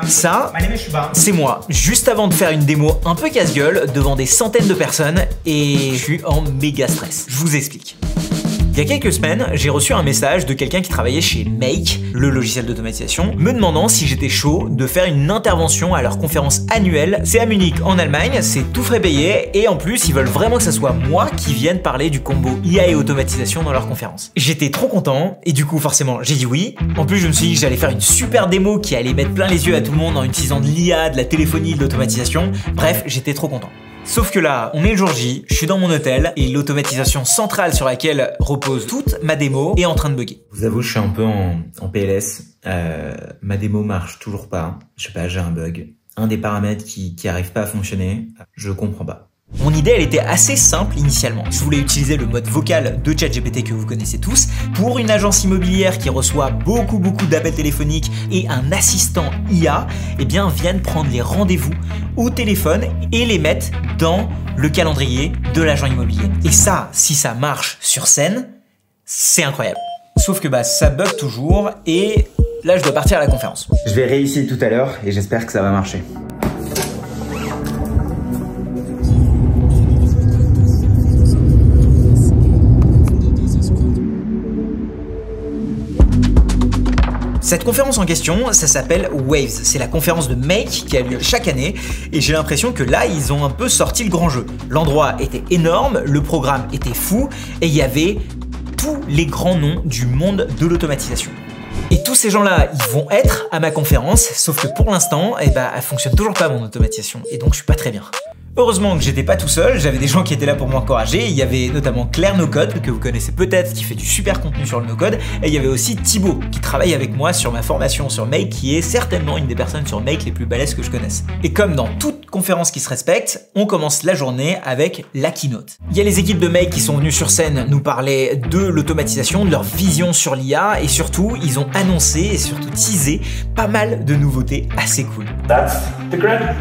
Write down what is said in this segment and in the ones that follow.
Ça, c'est moi, juste avant de faire une démo un peu casse-gueule devant des centaines de personnes et je suis en méga stress. Je vous explique. Il y a quelques semaines, j'ai reçu un message de quelqu'un qui travaillait chez Make, le logiciel d'automatisation, me demandant si j'étais chaud de faire une intervention à leur conférence annuelle. C'est à Munich, en Allemagne, c'est tout frais payé et en plus, ils veulent vraiment que ça soit moi qui vienne parler du combo IA et automatisation dans leur conférence. J'étais trop content et du coup, forcément, j'ai dit oui. En plus, je me suis dit que j'allais faire une super démo qui allait mettre plein les yeux à tout le monde en utilisant de l'IA, de la téléphonie, de l'automatisation. Bref, j'étais trop content. Sauf que là, on est le jour J, je suis dans mon hôtel et l'automatisation centrale sur laquelle repose toute ma démo est en train de bugger. Je vous avoue, je suis un peu en PLS. Ma démo marche toujours pas. Je sais pas, j'ai un bug. Un des paramètres qui arrive pas à fonctionner. Je comprends pas. Mon idée, elle était assez simple initialement. Je voulais utiliser le mode vocal de ChatGPT que vous connaissez tous pour une agence immobilière qui reçoit beaucoup d'appels téléphoniques et un assistant IA, eh bien, viennent prendre les rendez-vous au téléphone et les mettre dans le calendrier de l'agent immobilier. Et ça, si ça marche sur scène, c'est incroyable. Sauf que ça bug toujours et là, je dois partir à la conférence. Je vais réussir tout à l'heure et j'espère que ça va marcher. Cette conférence en question, ça s'appelle Waves. C'est la conférence de Make qui a lieu chaque année et j'ai l'impression que là, ils ont un peu sorti le grand jeu. L'endroit était énorme, le programme était fou et il y avait tous les grands noms du monde de l'automatisation. Et tous ces gens-là, ils vont être à ma conférence, sauf que pour l'instant, elle fonctionne toujours pas mon automatisation et donc je suis pas très bien. Heureusement que j'étais pas tout seul, j'avais des gens qui étaient là pour m'encourager. Il y avait notamment Claire NoCode, que vous connaissez peut-être, qui fait du super contenu sur le NoCode. Et il y avait aussi Thibaut, qui travaille avec moi sur ma formation sur Make, qui est certainement une des personnes sur Make les plus balèzes que je connaisse. Et comme dans toute conférence qui se respecte, on commence la journée avec la keynote. Il y a les équipes de Make qui sont venues sur scène nous parler de l'automatisation, de leur vision sur l'IA, et surtout, ils ont annoncé et surtout teasé pas mal de nouveautés assez cool. That's the grab.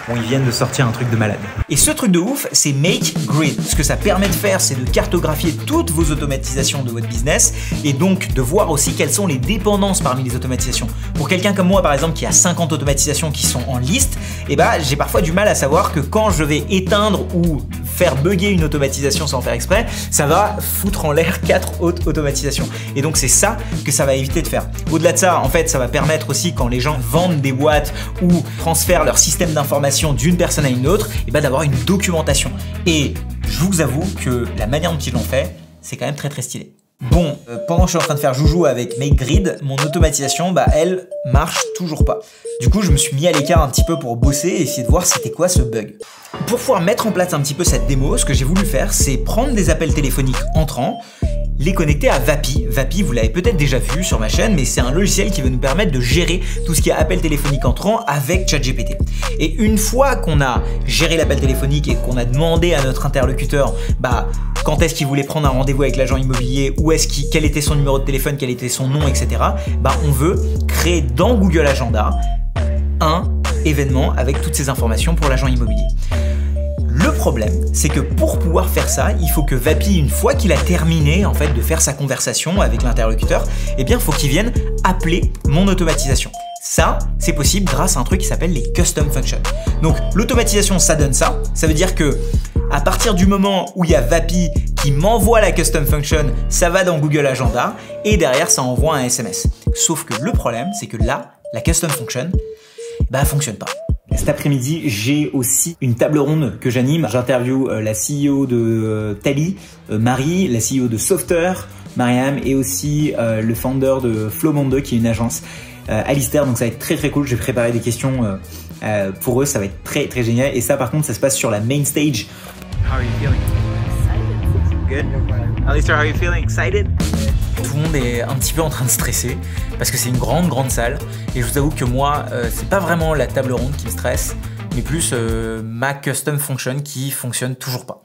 Bon, ils viennent de sortir un truc de malade. Et ce truc de ouf, c'est Make Grid. Ce que ça permet de faire, c'est de cartographier toutes vos automatisations de votre business et donc de voir aussi quelles sont les dépendances parmi les automatisations. Pour quelqu'un comme moi, par exemple, qui a 50 automatisations qui sont en liste, j'ai parfois du mal à savoir que quand je vais éteindre ou faire bugger une automatisation sans faire exprès, ça va foutre en l'air 4 autres automatisations. Et donc, c'est ça que ça va éviter de faire. Au-delà de ça, en fait, ça va permettre aussi quand les gens vendent des boîtes ou transfèrent leur système d'information d'une personne à une autre, d'avoir une documentation. Et je vous avoue que la manière dont ils l'ont fait, c'est quand même très stylé. Bon, pendant que je suis en train de faire joujou avec Make Grid, mon automatisation, elle marche toujours pas. Du coup, je me suis mis à l'écart un petit peu pour bosser et essayer de voir c'était quoi ce bug. Pour pouvoir mettre en place un petit peu cette démo, ce que j'ai voulu faire, c'est prendre des appels téléphoniques entrants, les connecter à Vapi. Vapi, vous l'avez peut-être déjà vu sur ma chaîne, mais c'est un logiciel qui va nous permettre de gérer tout ce qui est appel téléphonique entrant avec ChatGPT. Et une fois qu'on a géré l'appel téléphonique et qu'on a demandé à notre interlocuteur quand est-ce qu'il voulait prendre un rendez-vous avec l'agent immobilier, quel était son numéro de téléphone, quel était son nom, etc. On veut créer dans Google Agenda un événement avec toutes ces informations pour l'agent immobilier. Le problème, c'est que pour pouvoir faire ça, il faut que Vapi, une fois qu'il a terminé en fait de faire sa conversation avec l'interlocuteur, il faut qu'il vienne appeler mon automatisation. Ça, c'est possible grâce à un truc qui s'appelle les custom functions. Donc l'automatisation, ça donne ça. Ça veut dire que à partir du moment où il y a Vapi qui m'envoie la custom function, ça va dans Google Agenda et derrière ça envoie un SMS. Sauf que le problème, c'est que là, la custom function, elle fonctionne pas. Cet après-midi, j'ai aussi une table ronde que j'anime. J'interviewe la CEO de Tally, Marie, la CEO de Softer, Mariam, et aussi le founder de Flowmondo, qui est une agence, Alistair. Donc ça va être très cool. J'ai préparé des questions pour eux. Ça va être très génial. Et ça, par contre, ça se passe sur la main stage. How are you feeling? Excited. Good. Alistair, how are you feeling? Excited? Tout le monde est un petit peu en train de stresser parce que c'est une grande salle et je vous avoue que moi c'est pas vraiment la table ronde qui me stresse mais plus ma custom function qui fonctionne toujours pas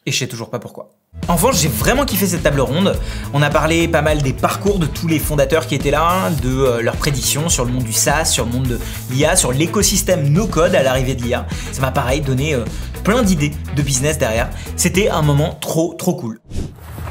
et je sais toujours pas pourquoi. En revanche, j'ai vraiment kiffé cette table ronde. On a parlé pas mal des parcours de tous les fondateurs qui étaient là, de leurs prédictions sur le monde du SaaS, sur le monde de l'IA, sur l'écosystème no-code à l'arrivée de l'IA. Ça m'a pareil donné plein d'idées de business derrière. C'était un moment trop cool.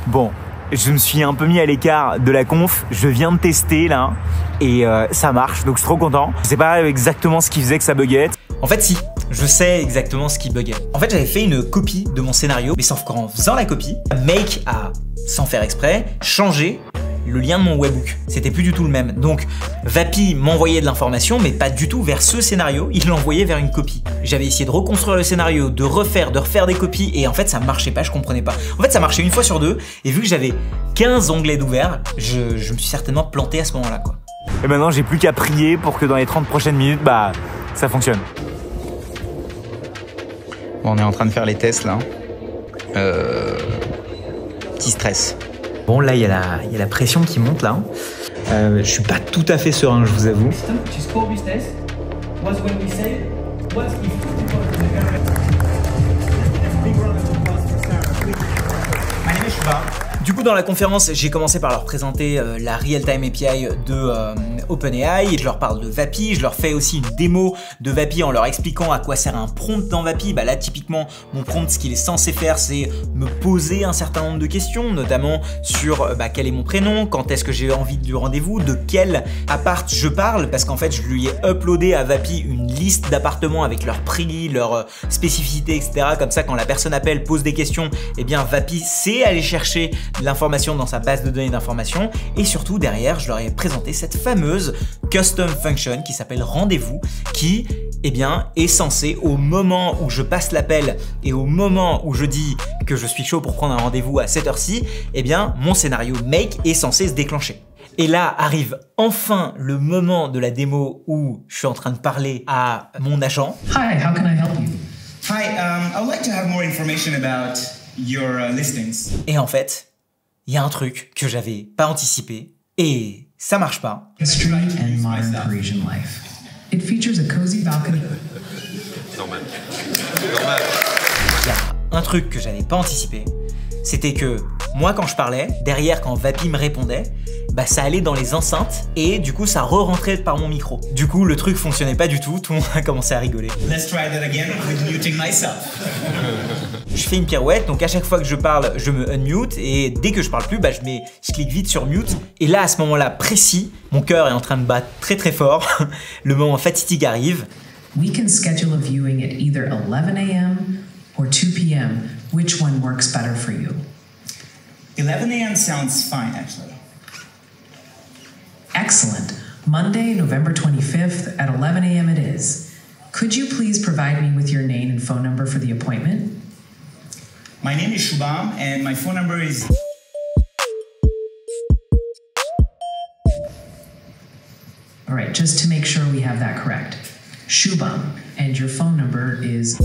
Bon. je me suis un peu mis à l'écart de la conf. Je viens de tester là et ça marche, donc je suis trop content. Je sais pas exactement ce qui faisait que ça buguait. En fait si, je sais exactement ce qui buguait. En fait j'avais fait une copie de mon scénario, mais sauf qu'en faisant la copie, Make a, sans faire exprès, changé le lien de mon webhook. C'était plus du tout le même. Donc Vapi m'envoyait de l'information, mais pas du tout vers ce scénario, il l'envoyait vers une copie. J'avais essayé de reconstruire le scénario, de refaire des copies, et en fait ça marchait pas, je comprenais pas. En fait ça marchait une fois sur deux, et vu que j'avais 15 onglets d'ouvert, je me suis certainement planté à ce moment-là, quoi. Et maintenant j'ai plus qu'à prier pour que dans les 30 prochaines minutes, bah ça fonctionne. Bon, on est en train de faire les tests là. Petit stress. Bon, là, il y a la pression qui monte, là. Je suis pas tout à fait serein, je vous avoue. Du coup, dans la conférence, j'ai commencé par leur présenter la Real-Time API de OpenAI, et je leur parle de Vapi, je leur fais aussi une démo de Vapi en leur expliquant à quoi sert un prompt dans Vapi. Bah là, typiquement, mon prompt, ce qu'il est censé faire, c'est me poser un certain nombre de questions, notamment sur quel est mon prénom, quand est-ce que j'ai envie du rendez-vous, de quel appart je parle, parce qu'en fait, je lui ai uploadé à Vapi une liste d'appartements avec leur prix, leur spécificité, etc. Comme ça, quand la personne appelle, pose des questions, eh bien, Vapi sait aller chercher l'information dans sa base de données d'information, et surtout derrière je leur ai présenté cette fameuse custom function qui s'appelle rendez-vous, qui est censé, au moment où je passe l'appel et au moment où je dis que je suis chaud pour prendre un rendez-vous à cette heure-ci, mon scénario Make est censé se déclencher. Et là arrive enfin le moment de la démo où je suis en train de parler à mon agent. Hi, how can I help you? Hi, I would like to have more information about your listings. Et en fait, il y a un truc que j'avais pas anticipé et ça marche pas. History and modern Parisian life. It features a cozy balcony. Il y a un truc que j'avais pas anticipé, c'était que moi quand je parlais, derrière quand Vapi me répondait, ça allait dans les enceintes et du coup ça re-rentrait par mon micro. Du coup le truc fonctionnait pas du tout, tout le monde a commencé à rigoler. Let's try that again with muting myself. Je fais une pirouette, donc à chaque fois que je parle, je me unmute et dès que je parle plus, je clique vite sur mute. Et là, à ce moment-là précis, mon cœur est en train de battre très très fort. Le moment fatidique arrive. We can schedule a viewing at either 11 a.m. or 2 p.m. Which one works better for you? 11 a.m. sounds fine, actually. Excellent. Monday, November 25th at 11 a.m. it is. Could you please provide me with your name and phone number for the appointment? My name is Shubham and my phone number is... All right, just to make sure we have that correct. Shubham, and your phone number is...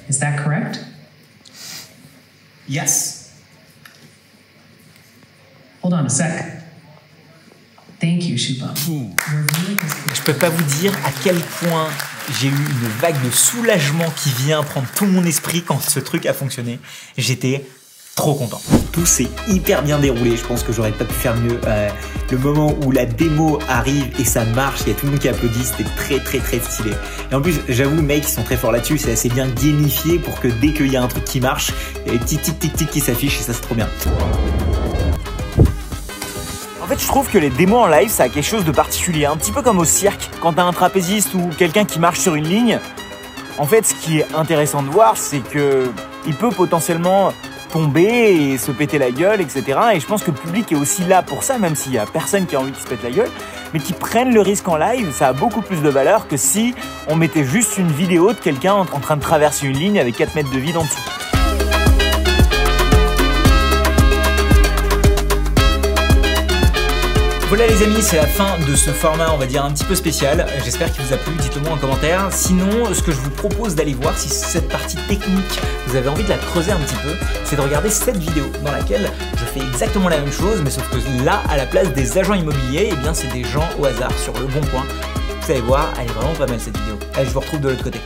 Is that correct? Yes. Hold on a sec. Thank you, Shubham. Je peux pas vous dire à quel point j'ai eu une vague de soulagement qui vient prendre tout mon esprit quand ce truc a fonctionné. J'étais trop content. Tout s'est hyper bien déroulé, je pense que j'aurais pas pu faire mieux. Le moment où la démo arrive et ça marche, il y a tout le monde qui applaudit, c'était très très très stylé. Et en plus, j'avoue, mec, ils sont très forts là-dessus, c'est assez bien gamifié pour que dès qu'il y a un truc qui marche, il y a des petits tic tic tic qui s'affichent et ça c'est trop bien. En fait, je trouve que les démos en live, ça a quelque chose de particulier, un petit peu comme au cirque. Quand t'as un trapéziste ou quelqu'un qui marche sur une ligne, en fait, ce qui est intéressant de voir, c'est que il peut potentiellement tomber et se péter la gueule, etc. Et je pense que le public est aussi là pour ça, même s'il y a personne qui a envie de se péter la gueule, mais qui prennent le risque en live, ça a beaucoup plus de valeur que si on mettait juste une vidéo de quelqu'un en train de traverser une ligne avec 4 mètres de vide en dessous. Voilà les amis, c'est la fin de ce format, on va dire un petit peu spécial. J'espère qu'il vous a plu, dites-le moi en commentaire. Sinon, ce que je vous propose d'aller voir, si cette partie technique, vous avez envie de la creuser un petit peu, c'est de regarder cette vidéo dans laquelle je fais exactement la même chose, mais sauf que là, à la place des agents immobiliers, eh bien c'est des gens au hasard sur le bon coin. Vous allez voir, elle est vraiment pas mal cette vidéo. Allez, je vous retrouve de l'autre côté.